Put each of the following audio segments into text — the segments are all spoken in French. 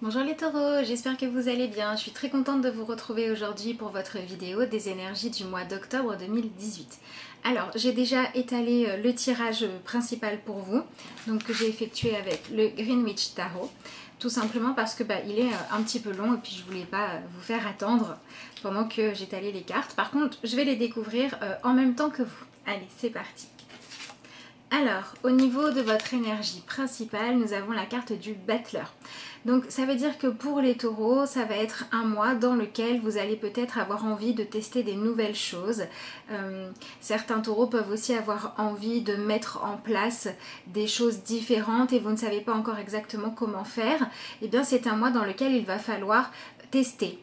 Bonjour les taureaux, j'espère que vous allez bien. Je suis très contente de vous retrouver aujourd'hui pour votre vidéo des énergies du mois d'octobre 2018. Alors, j'ai déjà étalé le tirage principal pour vous, donc que j'ai effectué avec le Greenwich Tarot, tout simplement parce que il est un petit peu long et puis je voulais pas vous faire attendre pendant que j'étalais les cartes. Par contre, je vais les découvrir en même temps que vous. Allez, c'est parti. Alors, au niveau de votre énergie principale, nous avons la carte du Battleur. Donc ça veut dire que pour les taureaux, ça va être un mois dans lequel vous allez peut-être avoir envie de tester des nouvelles choses. Certains taureaux peuvent aussi avoir envie de mettre en place des choses différentes et vous ne savez pas encore exactement comment faire. Eh bien c'est un mois dans lequel il va falloir tester,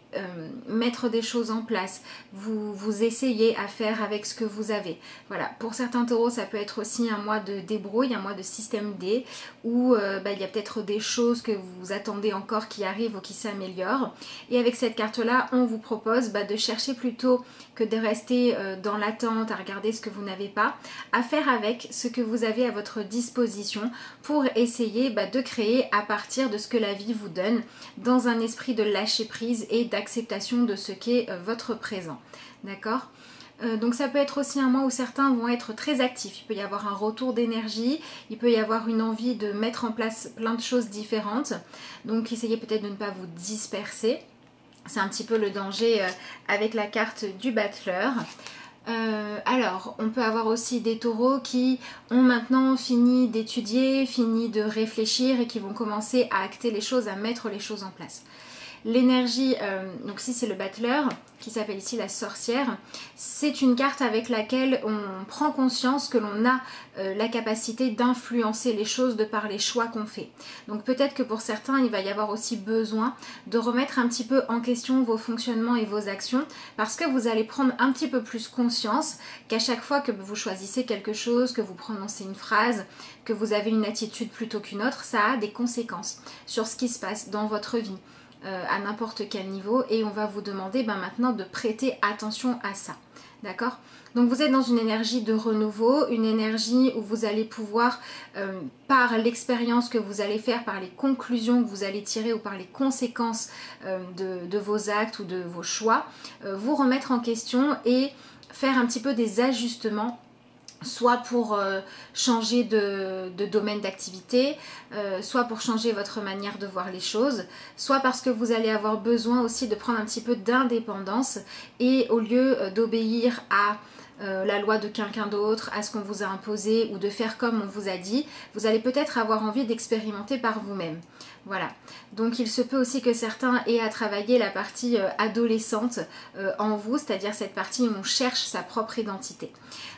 mettre des choses en place, vous essayez à faire avec ce que vous avez. Voilà, pour certains taureaux, ça peut être aussi un mois de débrouille, un mois de système D, où il y a peut-être des choses que vous attendez encore qui arrivent ou qui s'améliorent. Et avec cette carte-là, on vous propose de chercher plutôt que de rester dans l'attente, à regarder ce que vous n'avez pas, à faire avec ce que vous avez à votre disposition pour essayer de créer à partir de ce que la vie vous donne, dans un esprit de lâcher prise et d'acceptation de ce qu'est votre présent. D'accord ? Donc ça peut être aussi un mois où certains vont être très actifs. Il peut y avoir un retour d'énergie, il peut y avoir une envie de mettre en place plein de choses différentes. Donc essayez peut-être de ne pas vous disperser. C'est un petit peu le danger avec la carte du Battleur. Alors, on peut avoir aussi des taureaux qui ont maintenant fini d'étudier, fini de réfléchir et qui vont commencer à acter les choses, à mettre les choses en place. L'énergie, donc si c'est le Battleur, qui s'appelle ici la sorcière, c'est une carte avec laquelle on prend conscience que l'on a la capacité d'influencer les choses de par les choix qu'on fait. Donc peut-être que pour certains, il va y avoir aussi besoin de remettre un petit peu en question vos fonctionnements et vos actions, parce que vous allez prendre un petit peu plus conscience qu'à chaque fois que vous choisissez quelque chose, que vous prononcez une phrase, que vous avez une attitude plutôt qu'une autre, ça a des conséquences sur ce qui se passe dans votre vie. À n'importe quel niveau, et on va vous demander maintenant de prêter attention à ça. D'accord ? Donc vous êtes dans une énergie de renouveau, une énergie où vous allez pouvoir, par l'expérience que vous allez faire, par les conclusions que vous allez tirer ou par les conséquences de vos actes ou de vos choix, vous remettre en question et faire un petit peu des ajustements, soit pour changer de domaine d'activité, soit pour changer votre manière de voir les choses, soit parce que vous allez avoir besoin aussi de prendre un petit peu d'indépendance et au lieu d'obéir à la loi de quelqu'un d'autre, à ce qu'on vous a imposé ou de faire comme on vous a dit, vous allez peut-être avoir envie d'expérimenter par vous-même. Voilà, donc il se peut aussi que certains aient à travailler la partie adolescente en vous, c'est-à-dire cette partie où on cherche sa propre identité,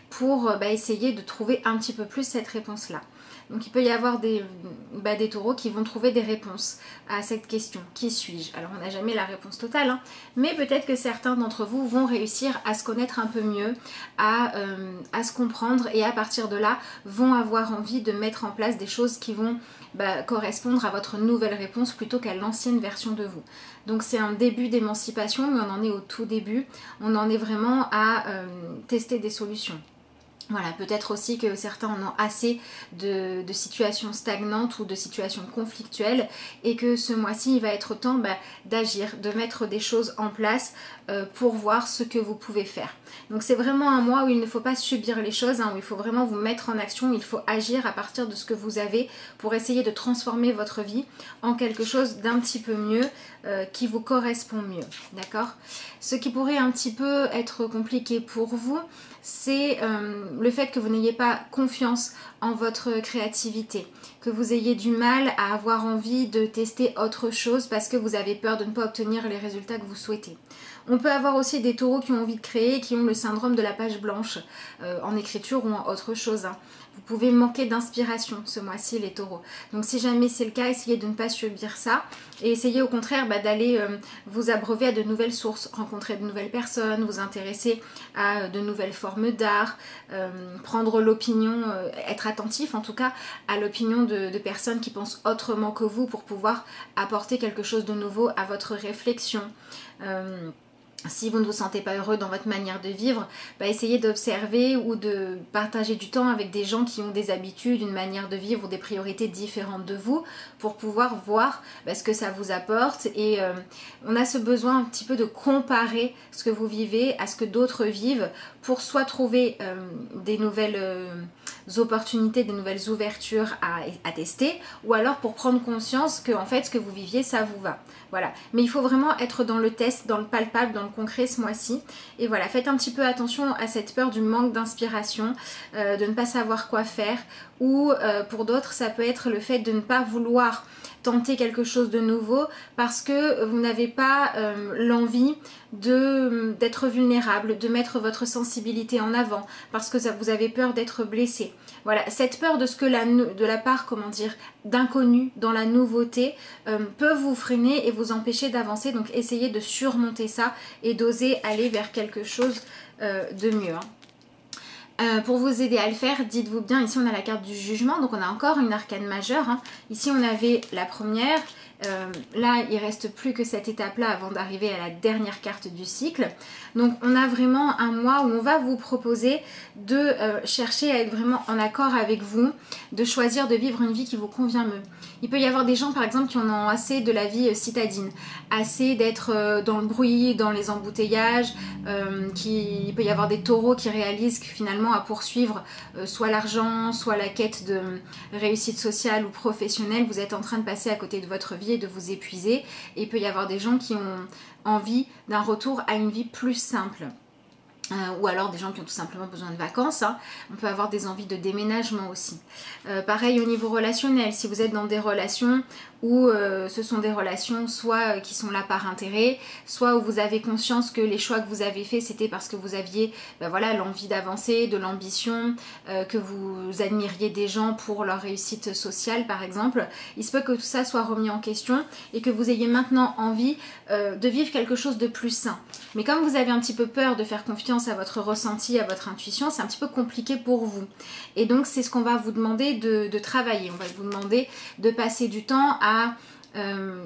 pour essayer de trouver un petit peu plus cette réponse-là. Donc il peut y avoir des taureaux qui vont trouver des réponses à cette question. Qui suis-je? Alors on n'a jamais la réponse totale, hein, mais peut-être que certains d'entre vous vont réussir à se connaître un peu mieux, à se comprendre, et à partir de là vont avoir envie de mettre en place des choses qui vont correspondre à votre nouvelle réponse plutôt qu'à l'ancienne version de vous. Donc c'est un début d'émancipation, mais on en est au tout début. On en est vraiment à tester des solutions. Voilà, peut-être aussi que certains en ont assez de situations stagnantes ou de situations conflictuelles, et que ce mois-ci, il va être temps d'agir, de mettre des choses en place pour voir ce que vous pouvez faire. Donc c'est vraiment un mois où il ne faut pas subir les choses, où il faut vraiment vous mettre en action, où il faut agir à partir de ce que vous avez pour essayer de transformer votre vie en quelque chose d'un petit peu mieux, qui vous correspond mieux. D'accord ? Ce qui pourrait un petit peu être compliqué pour vous, c'est le fait que vous n'ayez pas confiance en votre créativité, que vous ayez du mal à avoir envie de tester autre chose parce que vous avez peur de ne pas obtenir les résultats que vous souhaitez. On peut avoir aussi des taureaux qui ont envie de créer, qui ont le syndrome de la page blanche en écriture ou en autre chose. Vous pouvez manquer d'inspiration ce mois-ci, les taureaux. Donc si jamais c'est le cas, essayez de ne pas subir ça et essayez au contraire d'aller vous abreuver à de nouvelles sources, rencontrer de nouvelles personnes, vous intéresser à de nouvelles formes d'art, prendre l'opinion, être attentif en tout cas à l'opinion de personnes qui pensent autrement que vous pour pouvoir apporter quelque chose de nouveau à votre réflexion. Si vous ne vous sentez pas heureux dans votre manière de vivre, essayez d'observer ou de partager du temps avec des gens qui ont des habitudes, une manière de vivre ou des priorités différentes de vous pour pouvoir voir ce que ça vous apporte. Et on a ce besoin un petit peu de comparer ce que vous vivez à ce que d'autres vivent pour soit trouver des nouvelles opportunités, des nouvelles ouvertures à tester, ou alors pour prendre conscience que en fait ce que vous viviez ça vous va. Voilà, mais il faut vraiment être dans le test, dans le palpable, dans le concret ce mois-ci. Et voilà, faites un petit peu attention à cette peur du manque d'inspiration, de ne pas savoir quoi faire, ou pour d'autres ça peut être le fait de ne pas vouloir tenter quelque chose de nouveau parce que vous n'avez pas l'envie d'être vulnérable, de mettre votre sensibilité en avant, parce que vous avez peur d'être blessé. Voilà, cette peur de ce que de la part, comment dire, d'inconnu dans la nouveauté peut vous freiner et vous empêcher d'avancer. Donc essayez de surmonter ça et d'oser aller vers quelque chose de mieux. Pour vous aider à le faire, dites-vous bien, ici on a la carte du jugement, donc on a encore une arcane majeure. Ici on avait la première, là il reste plus que cette étape-là avant d'arriver à la dernière carte du cycle. Donc on a vraiment un mois où on va vous proposer de chercher à être vraiment en accord avec vous, de choisir de vivre une vie qui vous convient mieux. Il peut y avoir des gens par exemple qui en ont assez de la vie citadine, assez d'être dans le bruit, dans les embouteillages, il peut y avoir des taureaux qui réalisent que finalement à poursuivre soit l'argent, soit la quête de réussite sociale ou professionnelle, vous êtes en train de passer à côté de votre vie et de vous épuiser. Et il peut y avoir des gens qui ont envie d'un retour à une vie plus simple. Ou alors des gens qui ont tout simplement besoin de vacances. On peut avoir des envies de déménagement aussi. Pareil au niveau relationnel, si vous êtes dans des relations où ce sont des relations soit qui sont là par intérêt, soit où vous avez conscience que les choix que vous avez faits c'était parce que vous aviez voilà, l'envie d'avancer, de l'ambition, que vous admiriez des gens pour leur réussite sociale par exemple. Il se peut que tout ça soit remis en question et que vous ayez maintenant envie de vivre quelque chose de plus sain. Mais comme vous avez un petit peu peur de faire confiance à votre ressenti, à votre intuition, c'est un petit peu compliqué pour vous. Et donc c'est ce qu'on va vous demander de travailler. On va vous demander de passer du temps à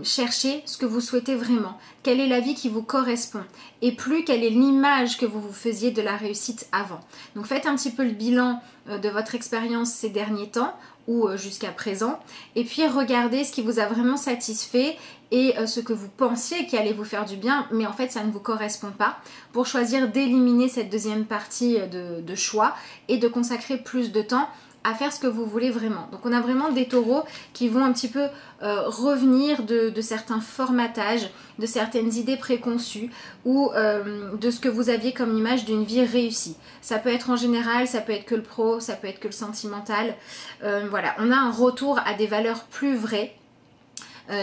chercher ce que vous souhaitez vraiment. Quelle est la vie qui vous correspond? Et plus, quelle est l'image que vous vous faisiez de la réussite avant? Donc faites un petit peu le bilan de votre expérience ces derniers temps ou jusqu'à présent. Et puis regardez ce qui vous a vraiment satisfait et ce que vous pensiez qui allait vous faire du bien, mais en fait ça ne vous correspond pas, pour choisir d'éliminer cette deuxième partie de choix et de consacrer plus de temps à faire ce que vous voulez vraiment. Donc on a vraiment des taureaux qui vont un petit peu revenir de certains formatages, de certaines idées préconçues ou de ce que vous aviez comme image d'une vie réussie. Ça peut être en général, ça peut être que le pro, ça peut être que le sentimental. Voilà, on a un retour à des valeurs plus vraies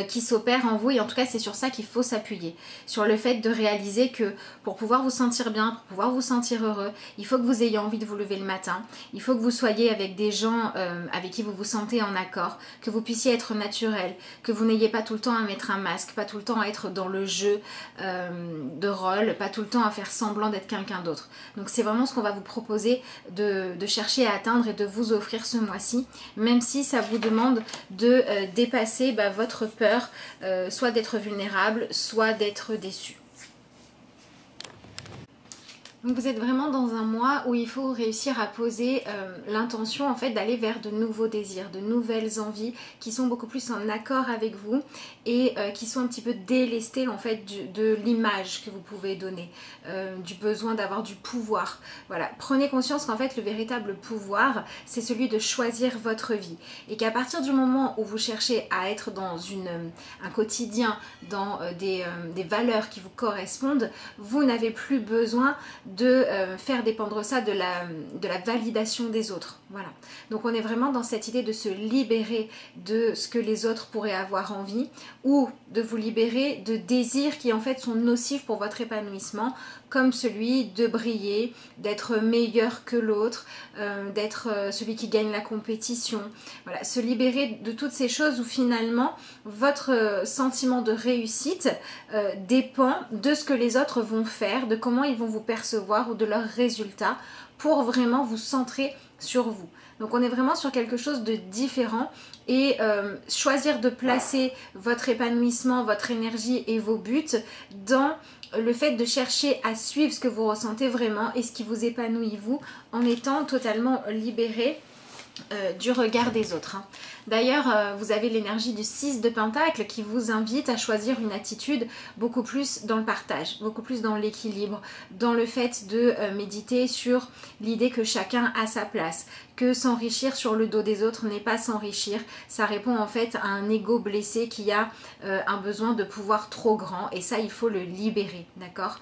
qui s'opère en vous, et en tout cas c'est sur ça qu'il faut s'appuyer, sur le fait de réaliser que pour pouvoir vous sentir bien, pour pouvoir vous sentir heureux, il faut que vous ayez envie de vous lever le matin, il faut que vous soyez avec des gens avec qui vous vous sentez en accord, que vous puissiez être naturel, que vous n'ayez pas tout le temps à mettre un masque, pas tout le temps à être dans le jeu de rôle, pas tout le temps à faire semblant d'être quelqu'un d'autre. Donc c'est vraiment ce qu'on va vous proposer de chercher à atteindre et de vous offrir ce mois-ci, même si ça vous demande de dépasser votre peur, soit d'être vulnérable, soit d'être déçu. Donc vous êtes vraiment dans un mois où il faut réussir à poser l'intention en fait d'aller vers de nouveaux désirs, de nouvelles envies qui sont beaucoup plus en accord avec vous et qui sont un petit peu délestées en fait de l'image que vous pouvez donner, du besoin d'avoir du pouvoir. Voilà, prenez conscience qu'en fait le véritable pouvoir c'est celui de choisir votre vie et qu'à partir du moment où vous cherchez à être dans un quotidien, dans des valeurs qui vous correspondent, vous n'avez plus besoin de faire dépendre ça de la validation des autres. Voilà. Donc on est vraiment dans cette idée de se libérer de ce que les autres pourraient avoir envie ou de vous libérer de désirs qui en fait sont nocifs pour votre épanouissement, comme celui de briller, d'être meilleur que l'autre, d'être celui qui gagne la compétition. Voilà, se libérer de toutes ces choses où finalement votre sentiment de réussite dépend de ce que les autres vont faire, de comment ils vont vous percevoir ou de leurs résultats pour vraiment vous centrer sur vous. Donc on est vraiment sur quelque chose de différent et choisir de placer votre épanouissement, votre énergie et vos buts dans le fait de chercher à suivre ce que vous ressentez vraiment et ce qui vous épanouit vous en étant totalement libéré du regard des autres. D'ailleurs, vous avez l'énergie du 6 de Pentacle qui vous invite à choisir une attitude beaucoup plus dans le partage, beaucoup plus dans l'équilibre, dans le fait de méditer sur l'idée que chacun a sa place, que s'enrichir sur le dos des autres n'est pas s'enrichir, ça répond en fait à un ego blessé qui a un besoin de pouvoir trop grand et ça il faut le libérer, d'accord?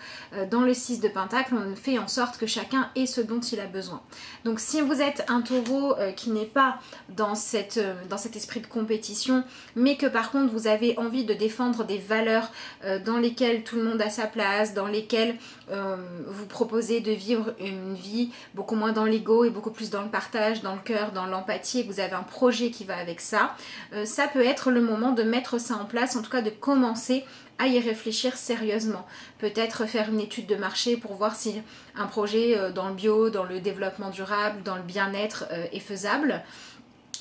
Dans le 6 de Pentacle, on fait en sorte que chacun ait ce dont il a besoin. Donc si vous êtes un taureau qui n'est pas dans cet esprit de compétition, mais que par contre vous avez envie de défendre des valeurs dans lesquelles tout le monde a sa place, dans lesquelles vous proposez de vivre une vie beaucoup moins dans l'ego et beaucoup plus dans le partage, dans le cœur, dans l'empathie, et que vous avez un projet qui va avec ça, ça peut être le moment de mettre ça en place, en tout cas de commencer à y réfléchir sérieusement. Peut-être faire une étude de marché pour voir si un projet dans le bio, dans le développement durable, dans le bien-être est faisable.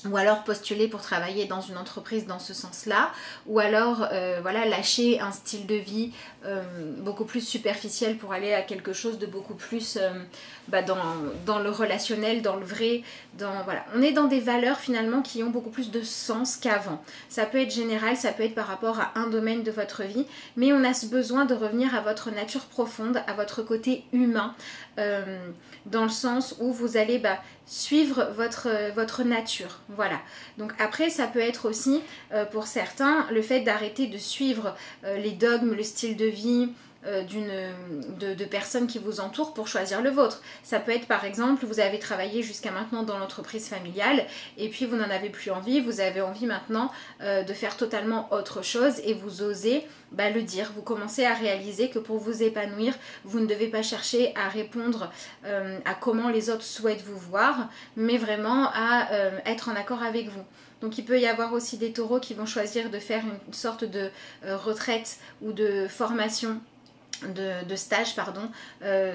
Ou alors postuler pour travailler dans une entreprise dans ce sens-là, ou alors voilà, lâcher un style de vie beaucoup plus superficiel pour aller à quelque chose de beaucoup plus dans le relationnel, dans le vrai, voilà. On est dans des valeurs finalement qui ont beaucoup plus de sens qu'avant. Ça peut être général, ça peut être par rapport à un domaine de votre vie, mais on a ce besoin de revenir à votre nature profonde, à votre côté humain, dans le sens où vous allez suivre votre nature. Voilà. Donc après, ça peut être aussi, pour certains, le fait d'arrêter de suivre les dogmes, le style de vie de personnes qui vous entourent pour choisir le vôtre. Ça peut être par exemple, vous avez travaillé jusqu'à maintenant dans l'entreprise familiale et puis vous n'en avez plus envie, vous avez envie maintenant de faire totalement autre chose et vous osez le dire. Vous commencez à réaliser que pour vous épanouir, vous ne devez pas chercher à répondre à comment les autres souhaitent vous voir, mais vraiment à être en accord avec vous. Donc il peut y avoir aussi des taureaux qui vont choisir de faire une sorte de retraite ou de formation, de stage, pardon,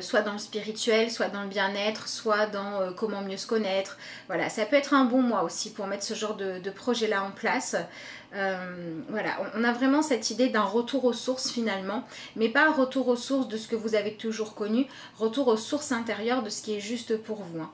soit dans le spirituel, soit dans le bien-être, soit dans comment mieux se connaître. Voilà, ça peut être un bon mois aussi pour mettre ce genre de projet-là en place. Voilà, on a vraiment cette idée d'un retour aux sources finalement, mais pas retour aux sources de ce que vous avez toujours connu, retour aux sources intérieures de ce qui est juste pour vous.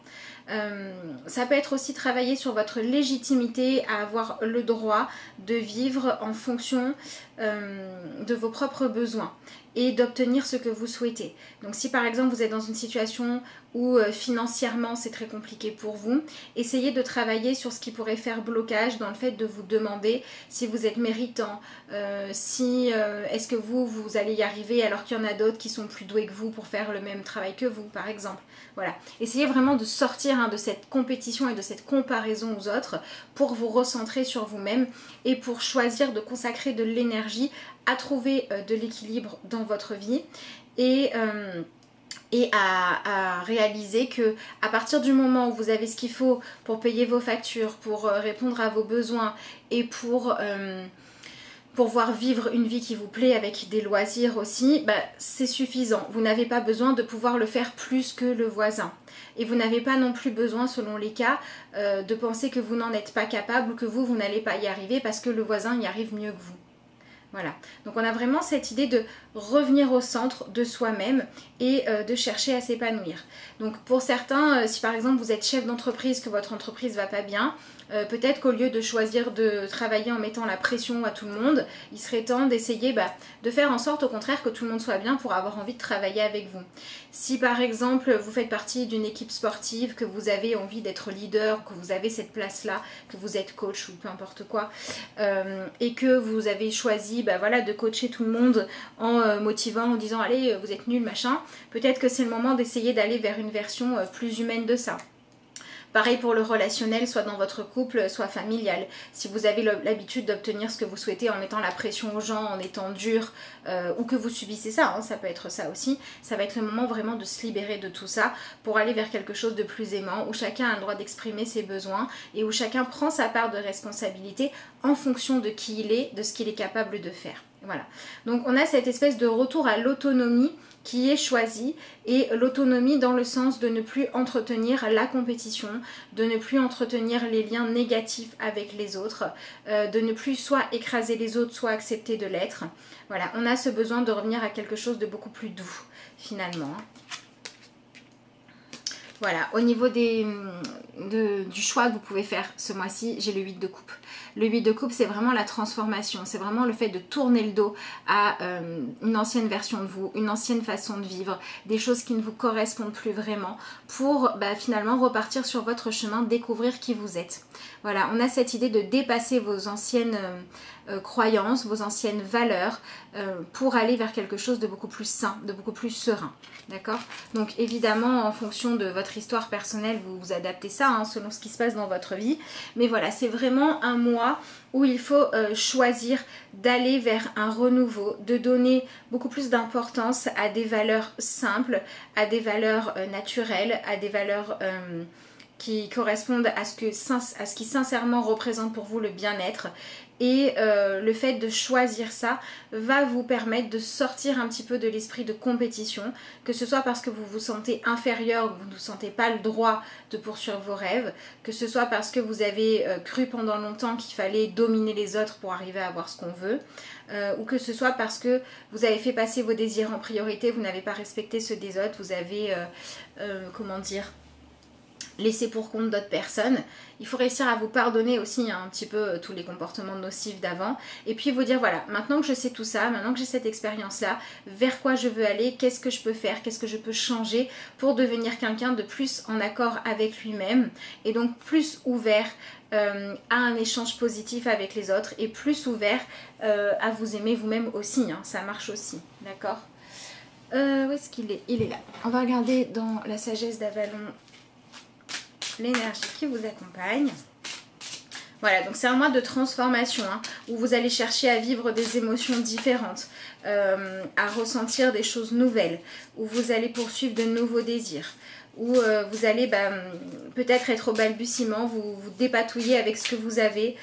Ça peut être aussi travailler sur votre légitimité à avoir le droit de vivre en fonction de vos propres besoins et d'obtenir ce que vous souhaitez. Donc si par exemple vous êtes dans une situation où financièrement c'est très compliqué pour vous, essayez de travailler sur ce qui pourrait faire blocage dans le fait de vous demander si vous êtes méritant, est-ce que vous allez y arriver alors qu'il y en a d'autres qui sont plus doués que vous pour faire le même travail que vous par exemple. Voilà, essayez vraiment de sortir de cette compétition et de cette comparaison aux autres pour vous recentrer sur vous-même et pour choisir de consacrer de l'énergie à trouver de l'équilibre dans votre vie et à réaliser que à partir du moment où vous avez ce qu'il faut pour payer vos factures, pour répondre à vos besoins et pour pouvoir vivre une vie qui vous plaît avec des loisirs aussi, c'est suffisant. Vous n'avez pas besoin de pouvoir le faire plus que le voisin. Et vous n'avez pas non plus besoin, selon les cas, de penser que vous n'en êtes pas capable ou que vous n'allez pas y arriver parce que le voisin y arrive mieux que vous. Voilà, donc on a vraiment cette idée de revenir au centre de soi-même et de chercher à s'épanouir. Donc pour certains, si par exemple vous êtes chef d'entreprise, que votre entreprise va pas bien, peut-être qu'au lieu de choisir de travailler en mettant la pression à tout le monde, il serait temps d'essayer de faire en sorte au contraire que tout le monde soit bien pour avoir envie de travailler avec vous. Si par exemple vous faites partie d'une équipe sportive, que vous avez envie d'être leader, que vous avez cette place-là, que vous êtes coach ou peu importe quoi, et que vous avez choisi voilà, de coacher tout le monde en motivant, en disant allez vous êtes nuls machin, peut-être que c'est le moment d'essayer d'aller vers une version plus humaine de ça. Pareil pour le relationnel, soit dans votre couple, soit familial. Si vous avez l'habitude d'obtenir ce que vous souhaitez en mettant la pression aux gens, en étant dur, ou que vous subissez ça, ça peut être ça aussi, ça va être le moment vraiment de se libérer de tout ça pour aller vers quelque chose de plus aimant, où chacun a le droit d'exprimer ses besoins et où chacun prend sa part de responsabilité en fonction de qui il est, de ce qu'il est capable de faire. Voilà. Donc on a cette espèce de retour à l'autonomie qui est choisie, et l'autonomie dans le sens de ne plus entretenir la compétition, de ne plus entretenir les liens négatifs avec les autres, de ne plus soit écraser les autres, soit accepter de l'être. Voilà, on a ce besoin de revenir à quelque chose de beaucoup plus doux finalement. Voilà, au niveau du choix que vous pouvez faire ce mois-ci, j'ai le 8 de coupe. Le 8 de coupe, c'est vraiment la transformation, c'est vraiment le fait de tourner le dos à une ancienne version de vous, une ancienne façon de vivre, des choses qui ne vous correspondent plus vraiment, pour finalement repartir sur votre chemin, découvrir qui vous êtes. Voilà, on a cette idée de dépasser vos anciennes croyances, vos anciennes valeurs, pour aller vers quelque chose de beaucoup plus sain, de beaucoup plus serein. D'accord? Donc évidemment, en fonction de votre histoire personnelle, vous vous adaptez ça, hein, selon ce qui se passe dans votre vie. Mais voilà, c'est vraiment un mois où il faut choisir d'aller vers un renouveau, de donner beaucoup plus d'importance à des valeurs simples, à des valeurs naturelles, à des valeurs qui correspondent à ce qui sincèrement représente pour vous le bien-être. Et le fait de choisir ça va vous permettre de sortir un petit peu de l'esprit de compétition, que ce soit parce que vous vous sentez inférieur, que vous ne sentez pas le droit de poursuivre vos rêves, que ce soit parce que vous avez cru pendant longtemps qu'il fallait dominer les autres pour arriver à avoir ce qu'on veut, ou que ce soit parce que vous avez fait passer vos désirs en priorité, vous n'avez pas respecté ceux des autres, vous avez, comment dire, laisser pour compte d'autres personnes. Il faut réussir à vous pardonner aussi un petit peu tous les comportements nocifs d'avant, et puis vous dire voilà, maintenant que je sais tout ça, maintenant que j'ai cette expérience là, vers quoi je veux aller, qu'est-ce que je peux faire, qu'est-ce que je peux changer pour devenir quelqu'un de plus en accord avec lui-même, et donc plus ouvert à un échange positif avec les autres, et plus ouvert à vous aimer vous-même aussi, hein, ça marche aussi, d'accord? Où est-ce qu'il est? Il est là. On va regarder dans la sagesse d'Avalon l'énergie qui vous accompagne. Voilà, donc c'est un mois de transformation, hein, où vous allez chercher à vivre des émotions différentes, à ressentir des choses nouvelles, où vous allez poursuivre de nouveaux désirs, où vous allez peut-être être au balbutiement, vous dépatouiller avec ce que vous avez.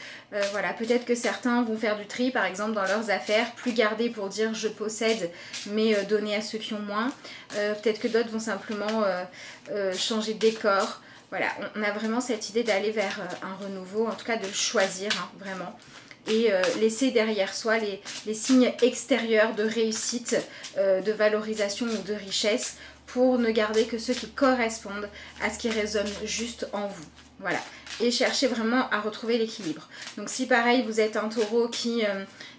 Voilà, peut-être que certains vont faire du tri par exemple dans leurs affaires, plus garder pour dire je possède, mais donner à ceux qui ont moins. Peut-être que d'autres vont simplement changer de décor. Voilà, on a vraiment cette idée d'aller vers un renouveau, en tout cas de choisir, hein, vraiment. Et laisser derrière soi les signes extérieurs de réussite, de valorisation ou de richesse, pour ne garder que ceux qui correspondent à ce qui résonne juste en vous. Voilà, et chercher vraiment à retrouver l'équilibre. Donc si pareil, vous êtes un taureau qui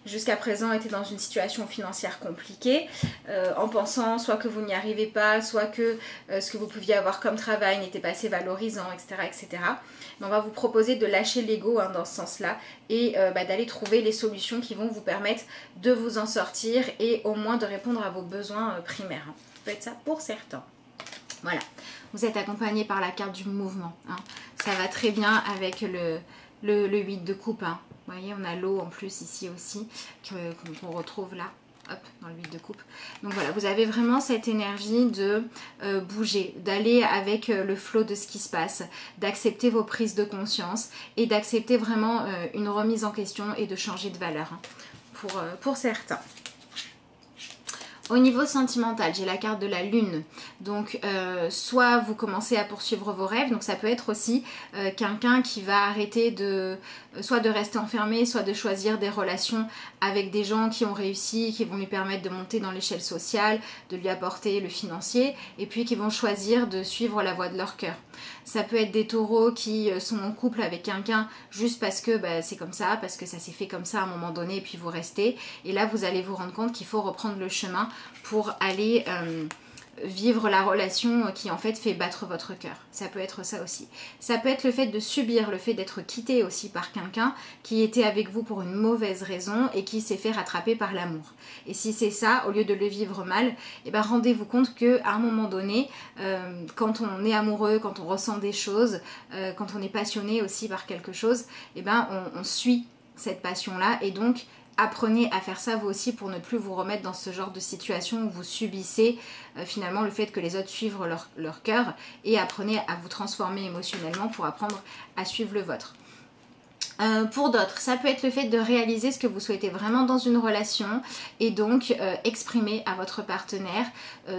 jusqu'à présent était dans une situation financière compliquée, en pensant soit que vous n'y arrivez pas, soit que ce que vous pouviez avoir comme travail n'était pas assez valorisant, etc. etc. Mais on va vous proposer de lâcher l'ego, hein, dans ce sens-là, et d'aller trouver les solutions qui vont vous permettre de vous en sortir, et au moins de répondre à vos besoins primaires. Hein. Ça peut être ça pour certains. Voilà, vous êtes accompagné par la carte du mouvement, hein. Ça va très bien avec le 8 de coupe, hein. Vous voyez, on a l'eau en plus ici aussi, qu'on retrouve là, hop, dans le 8 de coupe. Donc voilà, vous avez vraiment cette énergie de bouger, d'aller avec le flot de ce qui se passe, d'accepter vos prises de conscience, et d'accepter vraiment une remise en question, et de changer de valeur, hein, pour certains. Au niveau sentimental, j'ai la carte de la lune. Donc, soit vous commencez à poursuivre vos rêves. Donc, ça peut être aussi quelqu'un qui va arrêter soit de rester enfermé, soit de choisir des relations avec des gens qui ont réussi, qui vont lui permettre de monter dans l'échelle sociale, de lui apporter le financier, et puis qui vont choisir de suivre la voie de leur cœur. Ça peut être des taureaux qui sont en couple avec quelqu'un juste parce que c'est comme ça, parce que ça s'est fait comme ça à un moment donné, et puis vous restez. Et là, vous allez vous rendre compte qu'il faut reprendre le chemin pour aller vivre la relation qui en fait fait battre votre cœur. Ça peut être ça aussi. Ça peut être le fait de subir, le fait d'être quitté aussi par quelqu'un qui était avec vous pour une mauvaise raison et qui s'est fait rattraper par l'amour. Et si c'est ça, au lieu de le vivre mal, rendez-vous compte qu'à un moment donné, quand on est amoureux, quand on ressent des choses, quand on est passionné aussi par quelque chose, on suit cette passion-là, et donc apprenez à faire ça vous aussi, pour ne plus vous remettre dans ce genre de situation où vous subissez finalement le fait que les autres suivent leur cœur, et apprenez à vous transformer émotionnellement pour apprendre à suivre le vôtre. Pour d'autres, ça peut être le fait de réaliser ce que vous souhaitez vraiment dans une relation et donc exprimer à votre partenaire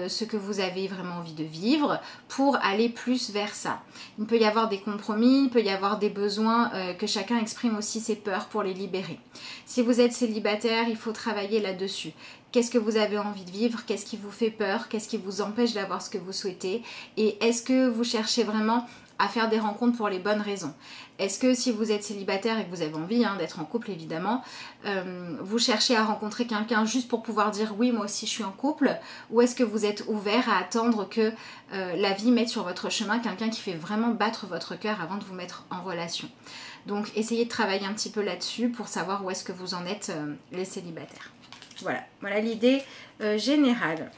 ce que vous avez vraiment envie de vivre pour aller plus vers ça. Il peut y avoir des compromis, il peut y avoir des besoins que chacun exprime aussi ses peurs pour les libérer. Si vous êtes célibataire, il faut travailler là-dessus. Qu'est-ce que vous avez envie de vivre? Qu'est-ce qui vous fait peur? Qu'est-ce qui vous empêche d'avoir ce que vous souhaitez? Et est-ce que vous cherchez vraiment à faire des rencontres pour les bonnes raisons? Est-ce que si vous êtes célibataire et que vous avez envie d'être en couple évidemment, vous cherchez à rencontrer quelqu'un juste pour pouvoir dire oui moi aussi je suis en couple, ou est-ce que vous êtes ouvert à attendre que la vie mette sur votre chemin quelqu'un qui fait vraiment battre votre cœur avant de vous mettre en relation? Donc essayez de travailler un petit peu là-dessus pour savoir où est-ce que vous en êtes les célibataires. Voilà l'idée générale.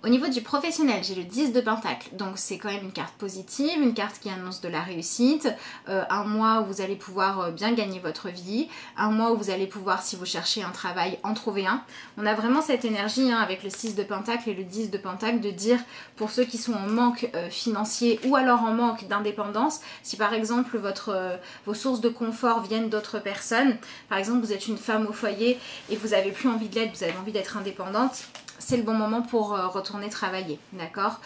Au niveau du professionnel, j'ai le 10 de Pentacle, donc c'est quand même une carte positive, une carte qui annonce de la réussite, un mois où vous allez pouvoir bien gagner votre vie, un mois où vous allez pouvoir, si vous cherchez un travail, en trouver un. On a vraiment cette énergie avec le 6 de Pentacle et le 10 de Pentacle de dire, pour ceux qui sont en manque financier ou alors en manque d'indépendance, si par exemple vos sources de confort viennent d'autres personnes, par exemple vous êtes une femme au foyer et vous n'avez plus envie de l'aide, vous avez envie d'être indépendante, c'est le bon moment pour retourner travailler, d'accord?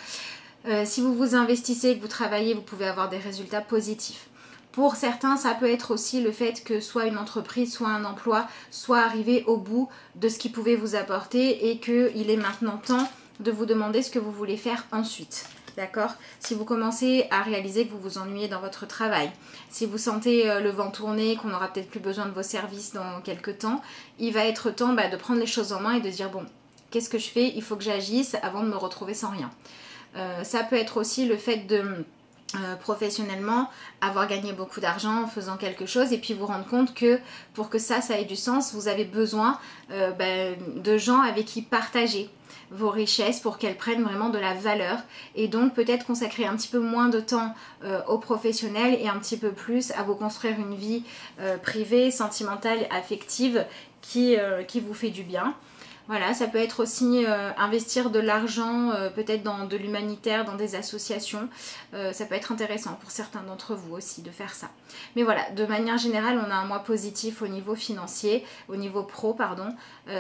Si vous vous investissez et que vous travaillez, vous pouvez avoir des résultats positifs. Pour certains, ça peut être aussi le fait que soit une entreprise, soit un emploi, soit arrivé au bout de ce qu'il pouvait vous apporter et qu'il est maintenant temps de vous demander ce que vous voulez faire ensuite. D'accord? Si vous commencez à réaliser que vous vous ennuyez dans votre travail, si vous sentez le vent tourner, qu'on n'aura peut-être plus besoin de vos services dans quelques temps, il va être temps de prendre les choses en main et de dire bon, qu'est-ce que je fais? Il faut que j'agisse avant de me retrouver sans rien. Ça peut être aussi le fait de professionnellement avoir gagné beaucoup d'argent en faisant quelque chose et puis vous rendre compte que pour que ça ait du sens, vous avez besoin de gens avec qui partager vos richesses pour qu'elles prennent vraiment de la valeur et donc peut-être consacrer un petit peu moins de temps aux professionnels et un petit peu plus à vous construire une vie privée, sentimentale, affective qui vous fait du bien. Voilà, ça peut être aussi investir de l'argent, peut-être dans de l'humanitaire, dans des associations. Ça peut être intéressant pour certains d'entre vous aussi de faire ça. Mais voilà, de manière générale, on a un mois positif au niveau financier, au niveau pro, pardon.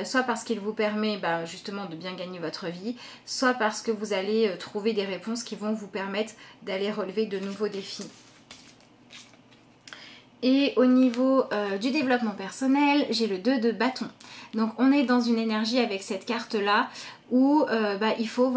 Soit parce qu'il vous permet justement de bien gagner votre vie, soit parce que vous allez trouver des réponses qui vont vous permettre d'aller relever de nouveaux défis. Et au niveau du développement personnel, j'ai le 2 de bâton. Donc on est dans une énergie avec cette carte là où il faut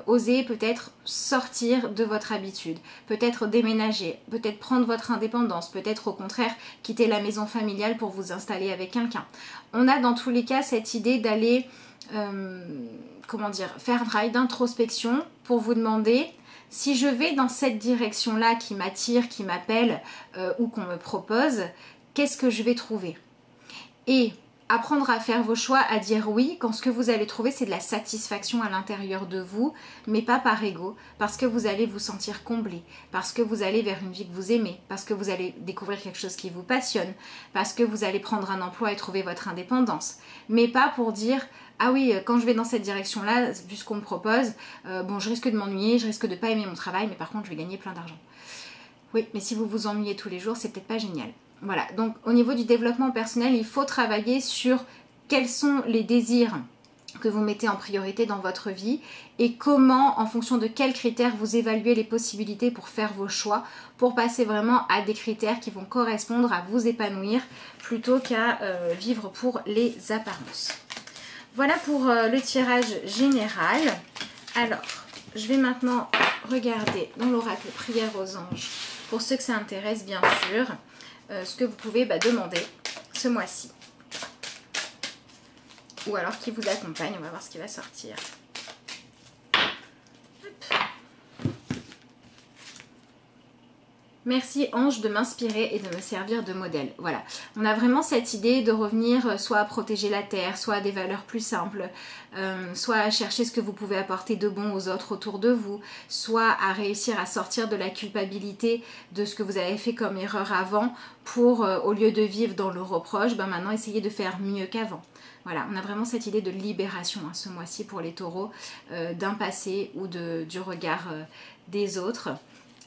oser peut-être sortir de votre habitude, peut-être déménager, peut-être prendre votre indépendance, peut-être au contraire quitter la maison familiale pour vous installer avec quelqu'un. On a dans tous les cas cette idée d'aller faire un travail d'introspection pour vous demander si je vais dans cette direction-là qui m'attire, qui m'appelle ou qu'on me propose, qu'est-ce que je vais trouver? Et apprendre à faire vos choix, à dire oui quand ce que vous allez trouver c'est de la satisfaction à l'intérieur de vous, mais pas par ego, parce que vous allez vous sentir comblé, parce que vous allez vers une vie que vous aimez, parce que vous allez découvrir quelque chose qui vous passionne, parce que vous allez prendre un emploi et trouver votre indépendance, mais pas pour dire ah oui, quand je vais dans cette direction-là, vu ce qu'on me propose, je risque de m'ennuyer, je risque de pas aimer mon travail, mais par contre je vais gagner plein d'argent. Oui, mais si vous vous ennuyez tous les jours, c'est peut-être pas génial. Voilà, donc au niveau du développement personnel, il faut travailler sur quels sont les désirs que vous mettez en priorité dans votre vie et comment, en fonction de quels critères, vous évaluez les possibilités pour faire vos choix, pour passer vraiment à des critères qui vont correspondre à vous épanouir plutôt qu'à vivre pour les apparences. Voilà pour le tirage général. Alors, je vais maintenant regarder dans l'oracle prière aux anges, pour ceux que ça intéresse bien sûr, ce que vous pouvez demander ce mois-ci. Ou alors qui vous accompagne, on va voir ce qui va sortir. Hop. Merci ange de m'inspirer et de me servir de modèle. Voilà, on a vraiment cette idée de revenir soit à protéger la terre, soit à des valeurs plus simples, soit à chercher ce que vous pouvez apporter de bon aux autres autour de vous, soit à réussir à sortir de la culpabilité de ce que vous avez fait comme erreur avant pour, au lieu de vivre dans le reproche, maintenant essayer de faire mieux qu'avant. Voilà, on a vraiment cette idée de libération ce mois-ci pour les taureaux, d'un passé ou du regard des autres.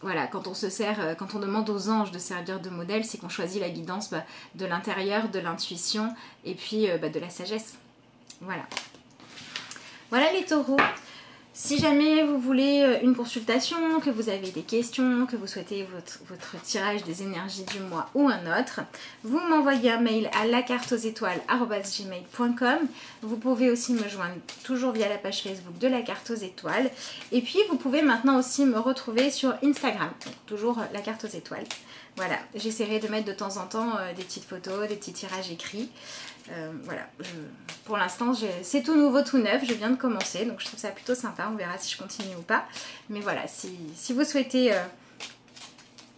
voilà, quand on se sert, quand on demande aux anges de servir de modèle, c'est qu'on choisit la guidance de l'intérieur, de l'intuition et puis de la sagesse. Voilà. Voilà les taureaux. Si jamais vous voulez une consultation, que vous avez des questions, que vous souhaitez votre tirage des énergies du mois ou un autre, vous m'envoyez un mail à lacarteauxétoiles@gmail.com. Vous pouvez aussi me joindre toujours via la page Facebook de la carte aux étoiles. Et puis vous pouvez maintenant aussi me retrouver sur Instagram, donc toujours la carte aux étoiles. Voilà, j'essaierai de mettre de temps en temps des petites photos, des petits tirages écrits. Voilà, pour l'instant c'est tout nouveau, tout neuf, je viens de commencer, donc je trouve ça plutôt sympa, on verra si je continue ou pas. Mais voilà, si vous souhaitez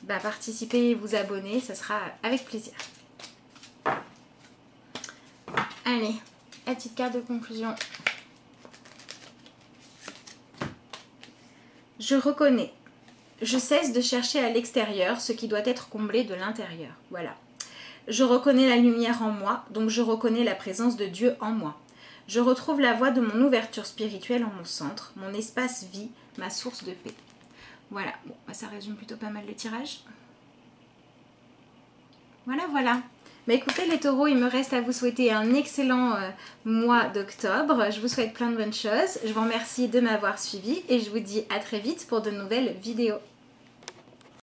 participer et vous abonner, ça sera avec plaisir. Allez, la petite carte de conclusion. Je reconnais. Je cesse de chercher à l'extérieur ce qui doit être comblé de l'intérieur. Voilà. Je reconnais la lumière en moi, donc je reconnais la présence de Dieu en moi. Je retrouve la voie de mon ouverture spirituelle en mon centre, mon espace vie, ma source de paix. Voilà, bon, ça résume plutôt pas mal le tirage. Voilà, voilà. Bah écoutez les taureaux, il me reste à vous souhaiter un excellent mois d'octobre. Je vous souhaite plein de bonnes choses. Je vous remercie de m'avoir suivi et je vous dis à très vite pour de nouvelles vidéos.